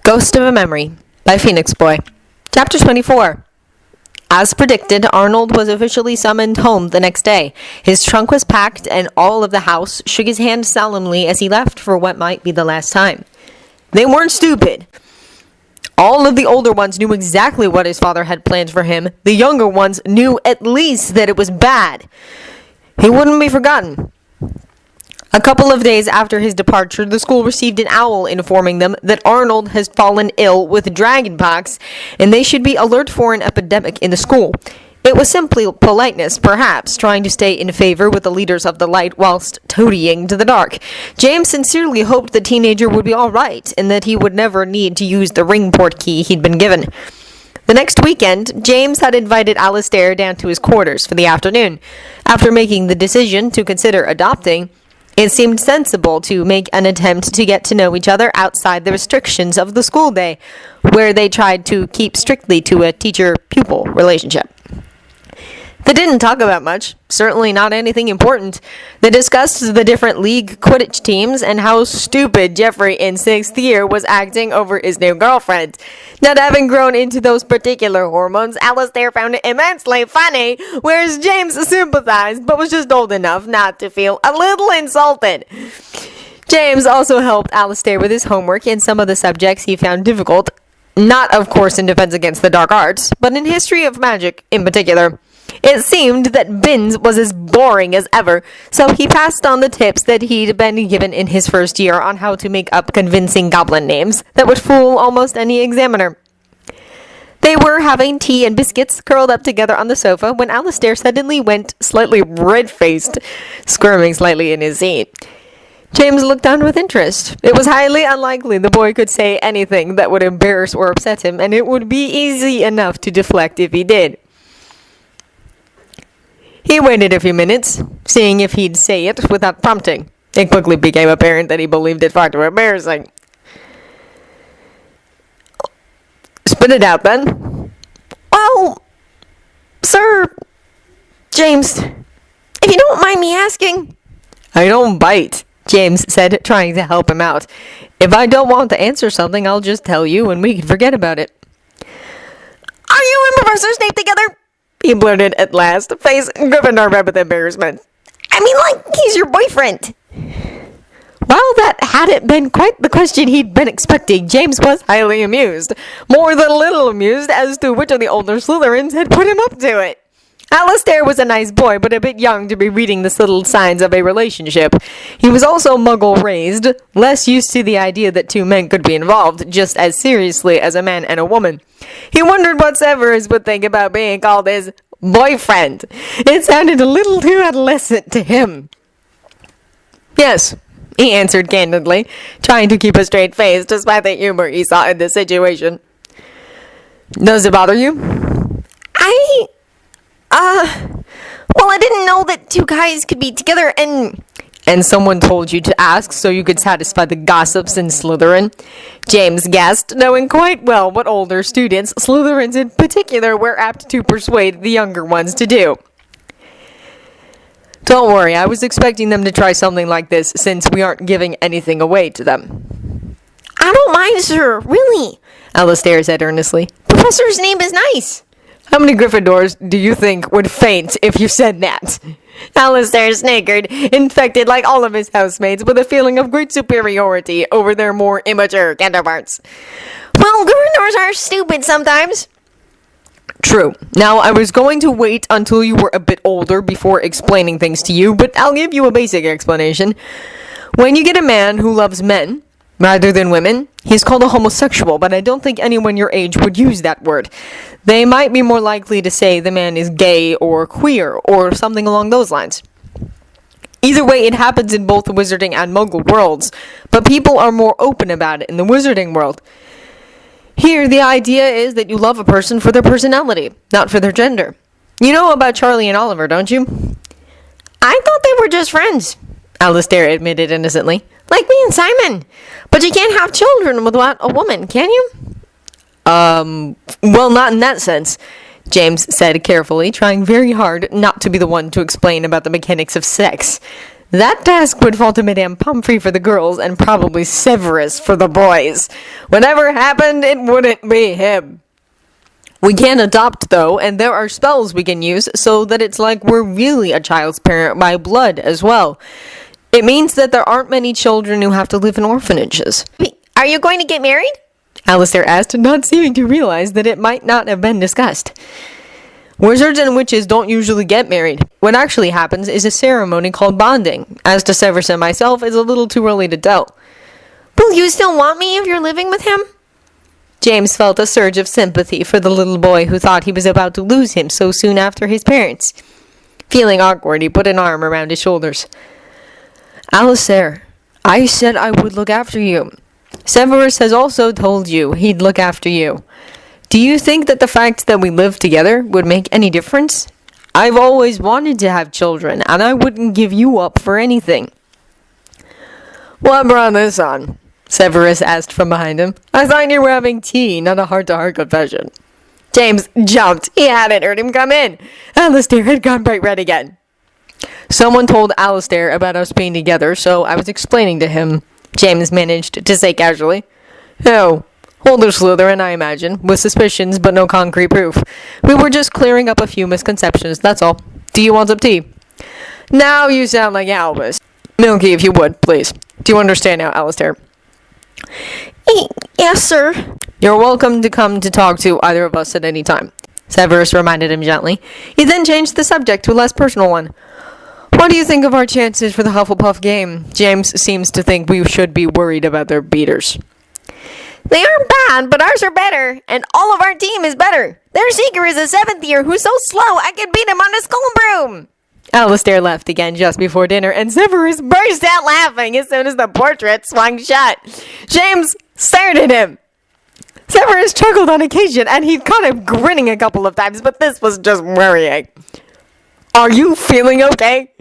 Ghost of a Memory by Phoenix Boy. Chapter 24. As predicted, Arnold was officially summoned home the next day. His trunk was packed, and all of the house shook his hand solemnly as he left for what might be the last time. They weren't stupid. All of the older ones knew exactly what his father had planned for him. The younger ones knew at least that it was bad. He wouldn't be forgotten. A couple of days after his departure, the school received an owl informing them that Arnold has fallen ill with dragonpox, and they should be alert for an epidemic in the school. It was simply politeness, perhaps, trying to stay in favor with the leaders of the light whilst toadying to the dark. James sincerely hoped the teenager would be all right, and that he would never need to use the ringport key he'd been given. The next weekend, James had invited Alistair down to his quarters for the afternoon. After making the decision to consider adopting, it seemed sensible to make an attempt to get to know each other outside the restrictions of the school day, where they tried to keep strictly to a teacher-pupil relationship. They didn't talk about much, certainly not anything important. They discussed the different league Quidditch teams and how stupid Geoffrey in 6th year was acting over his new girlfriend. Not having grown into those particular hormones, Alistair found it immensely funny, whereas James sympathized but was just old enough not to feel a little insulted. James also helped Alistair with his homework in some of the subjects he found difficult, not of course in Defense Against the Dark Arts, but in History of Magic in particular. It seemed that Binns was as boring as ever, so he passed on the tips that he'd been given in his first year on how to make up convincing goblin names that would fool almost any examiner. They were having tea and biscuits curled up together on the sofa when Alistair suddenly went slightly red-faced, squirming slightly in his seat. James looked on with interest. It was highly unlikely the boy could say anything that would embarrass or upset him, and it would be easy enough to deflect if he did. He waited a few minutes, seeing if he'd say it without prompting. It quickly became apparent that he believed it far too embarrassing. Spit it out, then. Well, sir, James, if you don't mind me asking. I don't bite, James said, trying to help him out. If I don't want to answer something, I'll just tell you and we can forget about it. Are you and Professor Snape together? He blurted at last, face Gryffindor red with embarrassment. I mean, like, he's your boyfriend. While that hadn't been quite the question he'd been expecting, James was highly amused. More than a little amused as to which of the older Slytherins had put him up to it. Alistair was a nice boy, but a bit young to be reading the subtle signs of a relationship. He was also muggle-raised, less used to the idea that two men could be involved just as seriously as a man and a woman. He wondered what Severus would think about being called his boyfriend. It sounded a little too adolescent to him. Yes, he answered candidly, trying to keep a straight face despite the humor he saw in the situation. Does it bother you? Well, I didn't know that two guys could be together and someone told you to ask so you could satisfy the gossips in Slytherin? James guessed, knowing quite well what older students, Slytherins in particular, were apt to persuade the younger ones to do. Don't worry, I was expecting them to try something like this since we aren't giving anything away to them. I don't mind, sir, really, Alistair said earnestly. Professor's name is nice. How many Gryffindors do you think would faint if you said that? Alistair snickered, infected like all of his housemates with a feeling of great superiority over their more immature counterparts. Well, Gryffindors are stupid sometimes. True. Now, I was going to wait until you were a bit older before explaining things to you, but I'll give you a basic explanation. When you get a man who loves men rather than women, he's called a homosexual, but I don't think anyone your age would use that word. They might be more likely to say the man is gay or queer or something along those lines. Either way, it happens in both the wizarding and muggle worlds, but people are more open about it in the wizarding world. Here, the idea is that you love a person for their personality, not for their gender. You know about Charlie and Oliver, don't you? I thought they were just friends, Alistair admitted innocently. Like me and Simon. But you can't have children without a woman, can you? Well, not in that sense, James said carefully, trying very hard not to be the one to explain about the mechanics of sex. That task would fall to Madame Pomfrey for the girls and probably Severus for the boys. Whatever happened, it wouldn't be him. We can adopt, though, and there are spells we can use so that it's like we're really a child's parent by blood as well. It means that there aren't many children who have to live in orphanages. Are you going to get married? Alistair asked, not seeming to realize that it might not have been discussed. Wizards and witches don't usually get married. What actually happens is a ceremony called bonding. As to Severus and myself, it's a little too early to tell. Will you still want me if you're living with him? James felt a surge of sympathy for the little boy who thought he was about to lose him so soon after his parents. Feeling awkward, he put an arm around his shoulders. Alistair, I said I would look after you. Severus has also told you he'd look after you. Do you think that the fact that we live together would make any difference? I've always wanted to have children, and I wouldn't give you up for anything. What brought this on? Severus asked from behind him. I thought you were having tea, not a heart-to-heart confession. James jumped. He hadn't heard him come in. Alistair had gone bright red again. Someone told Alistair about us being together, so I was explaining to him, James managed to say casually. Oh, older Slytherin, I imagine, with suspicions but no concrete proof. We were just clearing up a few misconceptions, that's all. Do you want some tea? Now you sound like Albus. Milky, if you would, please. Do you understand now, Alistair? Yes, sir. You're welcome to come to talk to either of us at any time, Severus reminded him gently. He then changed the subject to a less personal one. What do you think of our chances for the Hufflepuff game? James seems to think we should be worried about their beaters. They aren't bad, but ours are better, and all of our team is better. Their seeker is a 7th year who's so slow I could beat him on a school broom. Alistair left again just before dinner, and Severus burst out laughing as soon as the portrait swung shut. James stared at him. Severus chuckled on occasion, and he caught him grinning a couple of times, but this was just worrying. Are you feeling okay?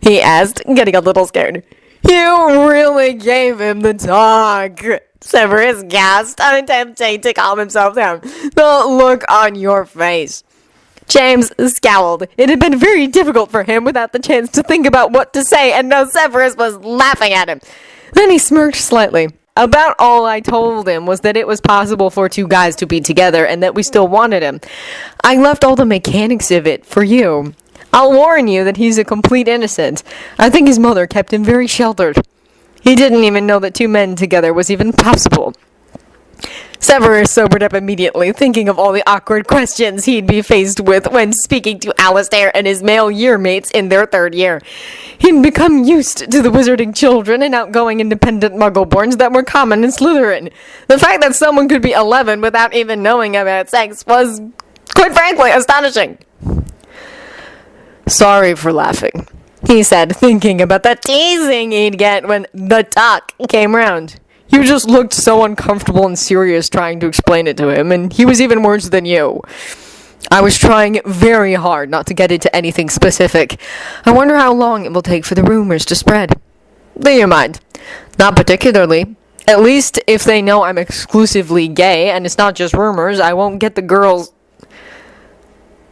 He asked, getting a little scared. You really gave him the talk. Severus gasped, attempting to calm himself down. The look on your face. James scowled. It had been very difficult for him without the chance to think about what to say, and now Severus was laughing at him. Then he smirked slightly. About all I told him was that it was possible for two guys to be together and that we still wanted him. I left all the mechanics of it for you. I'll warn you that he's a complete innocent. I think his mother kept him very sheltered. He didn't even know that two men together was even possible. Severus sobered up immediately, thinking of all the awkward questions he'd be faced with when speaking to Alistair and his male year-mates in their 3rd year. He'd become used to the wizarding children and outgoing independent muggleborns that were common in Slytherin. The fact that someone could be 11 without even knowing about sex was, quite frankly, astonishing. Sorry for laughing, he said, thinking about the teasing he'd get when the talk came round. You just looked so uncomfortable and serious trying to explain it to him, and he was even worse than you. I was trying very hard not to get into anything specific. I wonder how long it will take for the rumors to spread. Do you mind? Not particularly. At least if they know I'm exclusively gay, and it's not just rumors, I won't get the girls...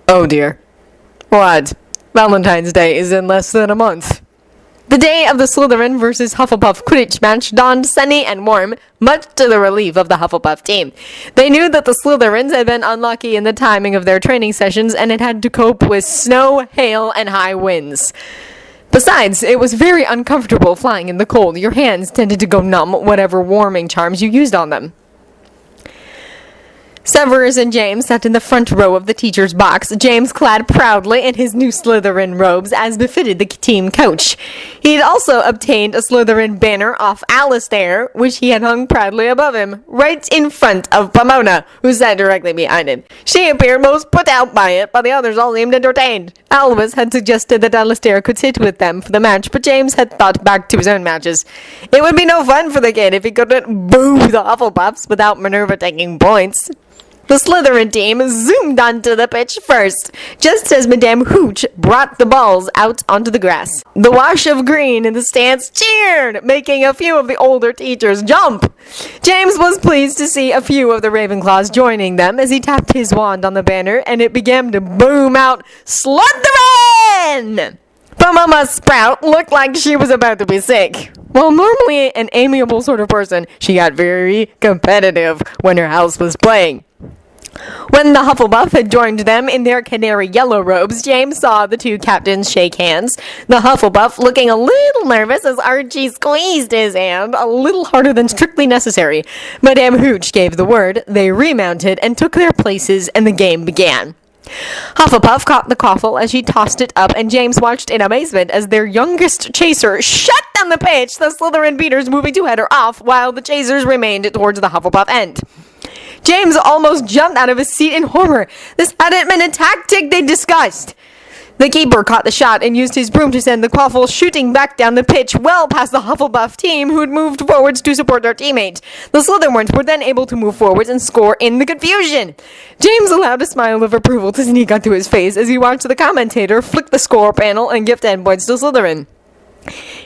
Oh dear. What? Valentine's Day is in less than a month. The day of the Slytherin versus Hufflepuff Quidditch match dawned sunny and warm, much to the relief of the Hufflepuff team. They knew that the Slytherins had been unlucky in the timing of their training sessions and had to cope with snow, hail, and high winds. Besides, it was very uncomfortable flying in the cold. Your hands tended to go numb, whatever warming charms you used on them. Severus and James sat in the front row of the teacher's box, James clad proudly in his new Slytherin robes as befitted the team coach. He had also obtained a Slytherin banner off Alistair, which he had hung proudly above him, right in front of Pomona, who sat directly behind him. She appeared most put out by it, but the others all seemed entertained. Albus had suggested that Alistair could sit with them for the match, but James had thought back to his own matches. It would be no fun for the kid if he couldn't boo the Hufflepuffs without Minerva taking points. The Slytherin team zoomed onto the pitch first, just as Madame Hooch brought the balls out onto the grass. The wash of green in the stands cheered, making a few of the older teachers jump. James was pleased to see a few of the Ravenclaws joining them as he tapped his wand on the banner, and it began to boom out, Slytherin! But Mama Sprout looked like she was about to be sick. While normally an amiable sort of person, she got very competitive when her house was playing. When the Hufflepuff had joined them in their canary yellow robes, James saw the two captains shake hands, the Hufflepuff looking a little nervous as Archie squeezed his hand a little harder than strictly necessary. Madame Hooch gave the word, they remounted and took their places, and the game began. Hufflepuff caught the quaffle as she tossed it up, and James watched in amazement as their youngest chaser shut down the pitch, the Slytherin beaters moving to head her off, while the chasers remained towards the Hufflepuff end. James almost jumped out of his seat in horror. This hadn't been a tactic they discussed. The keeper caught the shot and used his broom to send the quaffle shooting back down the pitch well past the Hufflepuff team, who had moved forwards to support their teammate. The Slytherins were then able to move forwards and score in the confusion. James allowed a smile of approval to sneak onto his face as he watched the commentator flick the score panel and gift endpoints to Slytherin.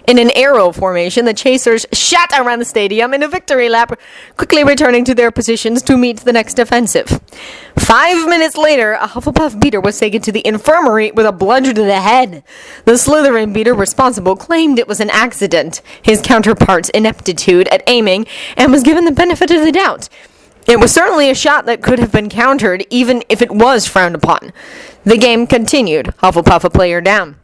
In an arrow formation, the chasers shot around the stadium in a victory lap, quickly returning to their positions to meet the next offensive. 5 minutes later, a Hufflepuff beater was taken to the infirmary with a bludgeon to the head. The Slytherin beater responsible claimed it was an accident, his counterpart's ineptitude at aiming, and was given the benefit of the doubt. It was certainly a shot that could have been countered, even if it was frowned upon. The game continued, Hufflepuff a player down.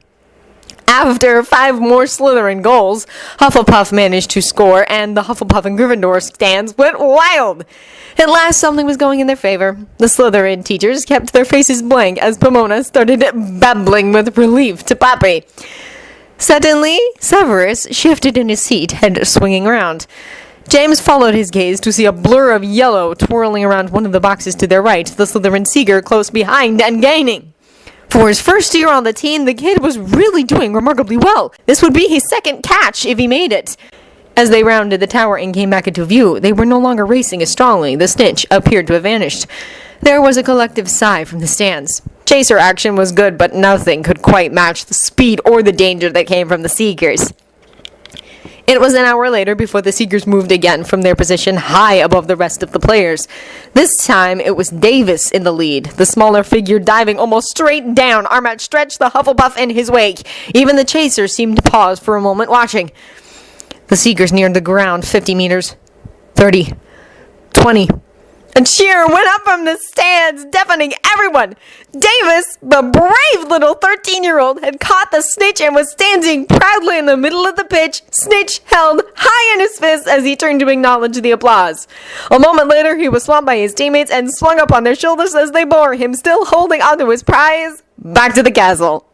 After 5 more Slytherin goals, Hufflepuff managed to score, and the Hufflepuff and Gryffindor stands went wild. At last, something was going in their favor. The Slytherin teachers kept their faces blank as Pomona started babbling with relief to Poppy. Suddenly, Severus shifted in his seat, head swinging around. James followed his gaze to see a blur of yellow twirling around one of the boxes to their right, the Slytherin Seeker close behind and gaining. For his first year on the team, the kid was really doing remarkably well. This would be his second catch if he made it. As they rounded the tower and came back into view, they were no longer racing as strongly. The snitch appeared to have vanished. There was a collective sigh from the stands. Chaser action was good, but nothing could quite match the speed or the danger that came from the Seekers. It was an hour later before the Seekers moved again from their position high above the rest of the players. This time, it was Davis in the lead, the smaller figure diving almost straight down, arm outstretched, the Hufflepuff in his wake. Even the chasers seemed to pause for a moment watching. The Seekers neared the ground 50 meters, 30, 20. A cheer went up from the stands, deafening everyone. Davis, the brave little 13-year-old, had caught the snitch and was standing proudly in the middle of the pitch, snitch held high in his fist as he turned to acknowledge the applause. A moment later, he was swamped by his teammates and swung up on their shoulders as they bore him, still holding onto his prize, back to the castle.